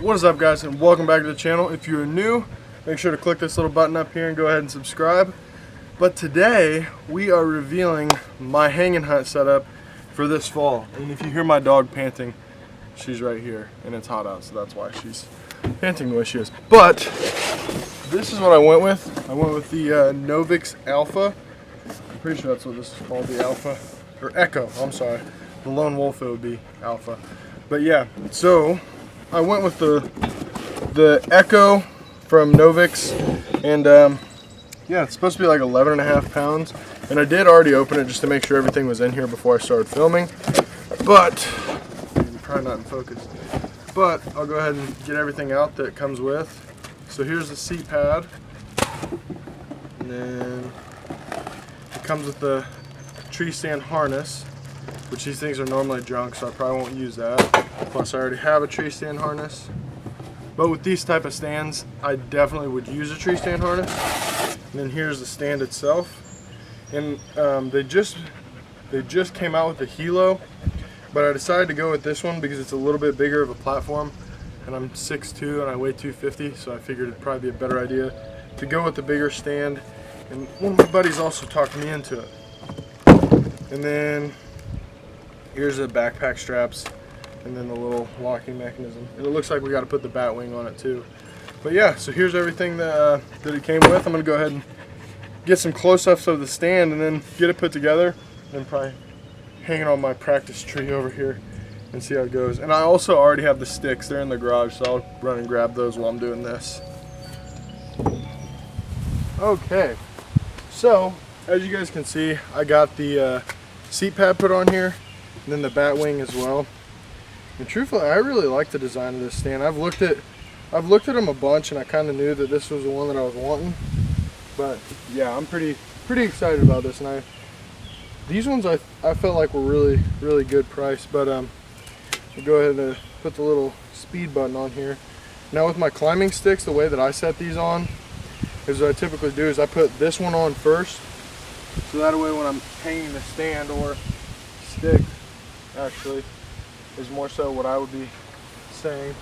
What is up, guys, and welcome back to the channel. If you're new, make sure to click this little button up here and go ahead and subscribe. But today we are revealing my hang and hunt setup for this fall. And if you hear my dog panting, she's right here, and it's hot out, so that's why she's panting the way she is. But this is what I went with. I went with the Novix Alpha. I'm pretty sure that's what this is called, the Alpha, or Echo. I'm sorry, the Lone Wolf, it would be Alpha. But yeah, so I went with the Echo from Novix, and yeah, it's supposed to be like 11.5 pounds. And I did already open it just to make sure everything was in here before I started filming. But probably not in focus. But I'll go ahead and get everything out that it comes with. So here's the seat pad, and then it comes with the tree stand harness, which these things are normally junk, so I probably won't use that. Plus I already have a tree stand harness. But with these type of stands, I definitely would use a tree stand harness. And then here's the stand itself. And they just came out with the Hilo, but I decided to go with this one because it's a little bit bigger of a platform. And I'm 6'2" and I weigh 250, so I figured it'd probably be a better idea to go with the bigger stand. And one of my buddies also talked me into it. And then here's the backpack straps, and then the little locking mechanism. And it looks like we got to put the bat wing on it too. But yeah, so here's everything that it came with. I'm going to go ahead and get some close-ups of the stand and then get it put together, and probably hang it on my practice tree over here and see how it goes. And I also already have the sticks. They're in the garage, so I'll run and grab those while I'm doing this. Okay, so as you guys can see, I got the seat pad put on here, and then the bat wing as well. And truthfully, I really like the design of this stand. I've looked at them a bunch, and I kind of knew that this was the one that I was wanting. But yeah, I'm pretty excited about this. And these ones I felt like were really good price. But I'll go ahead and put the little speed button on here. Now with my climbing sticks, the way that I set these on is what I typically do is I put this one on first, so that way when I'm hanging the stand, or stick actually is more so what I would be saying.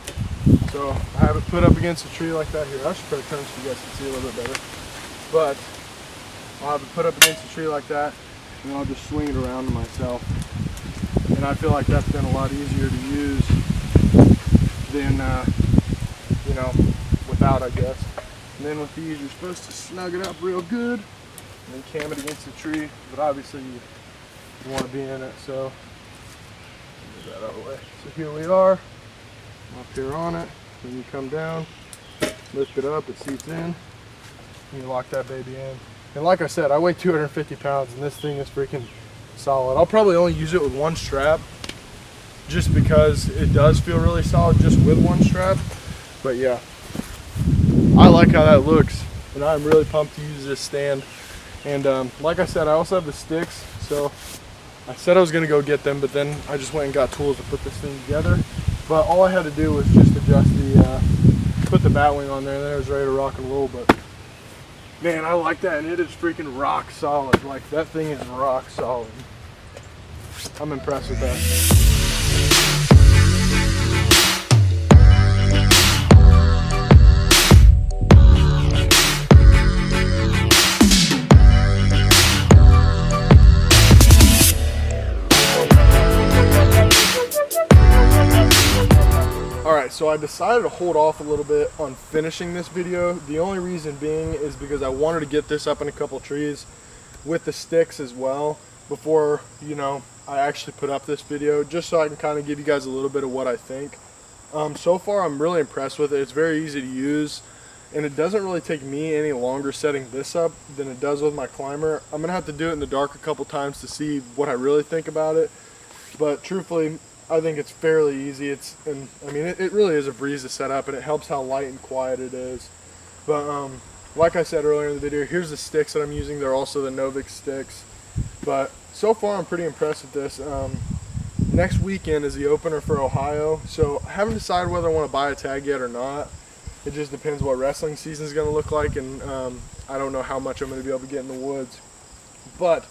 So I have it put up against a tree like that here. I should probably turn so you guys can see a little bit better. But I'll have it put up against a tree like that, and then I'll just swing it around to myself. And I feel like that's been a lot easier to use than, you know, without, I guess. And then with these, you're supposed to snug it up real good, and then cam it against the tree. But obviously you want to be in it, so move that out of the way. So here we are, up here on it. Then you come down, lift it up, it seats in, and you lock that baby in. And like I said, I weigh 250 pounds, and this thing is freaking solid. I'll probably only use it with one strap, just because it does feel really solid just with one strap. But yeah, I like how that looks, and I'm really pumped to use this stand. And like I said, I also have the sticks, so I said I was going to go get them, but then I just went and got tools to put this thing together. But all I had to do was just adjust put the bat wing on there, and then it was ready to rock and roll. But man, I like that, and it is freaking rock solid. Like, that thing is rock solid. I'm impressed with that. Alright, so I decided to hold off a little bit on finishing this video. The only reason being is because I wanted to get this up in a couple trees with the sticks as well before, you know, I actually put up this video, just so I can kind of give you guys a little bit of what I think. So far I'm really impressed with it. It's very easy to use, and it doesn't really take me any longer setting this up than it does with my climber. I'm gonna have to do it in the dark a couple times to see what I really think about it, but truthfully I think it's fairly easy. I mean, it really is a breeze to set up, and it helps how light and quiet it is. But like I said earlier in the video, here's the sticks that I'm using. They're also the Novix Sticks. But so far I'm pretty impressed with this. Next weekend is the opener for Ohio, so I haven't decided whether I want to buy a tag yet or not. It just depends what wrestling season is going to look like, and I don't know how much I'm going to be able to get in the woods. But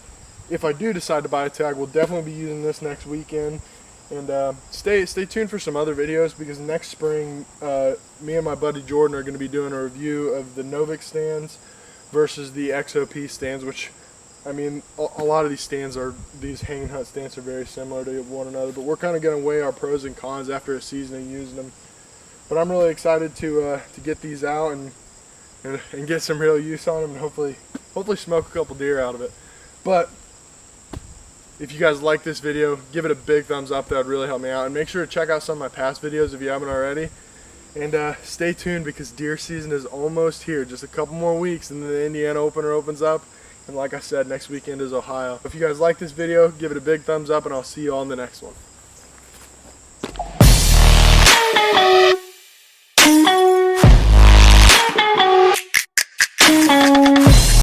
if I do decide to buy a tag, we'll definitely be using this next weekend. And stay tuned for some other videos, because next spring me and my buddy Jordan are going to be doing a review of the Novix stands versus the XOP stands, which, I mean, a lot of these stands are, these hanging hunt stands are very similar to one another, but we're kind of going to weigh our pros and cons after a season of using them. But I'm really excited to get these out and get some real use on them, and hopefully smoke a couple deer out of it. But if you guys like this video, give it a big thumbs up. That would really help me out. And make sure to check out some of my past videos if you haven't already. And stay tuned, because deer season is almost here. Just a couple more weeks and then the Indiana opener opens up. And like I said, next weekend is Ohio. If you guys like this video, give it a big thumbs up, and I'll see you all in the next one.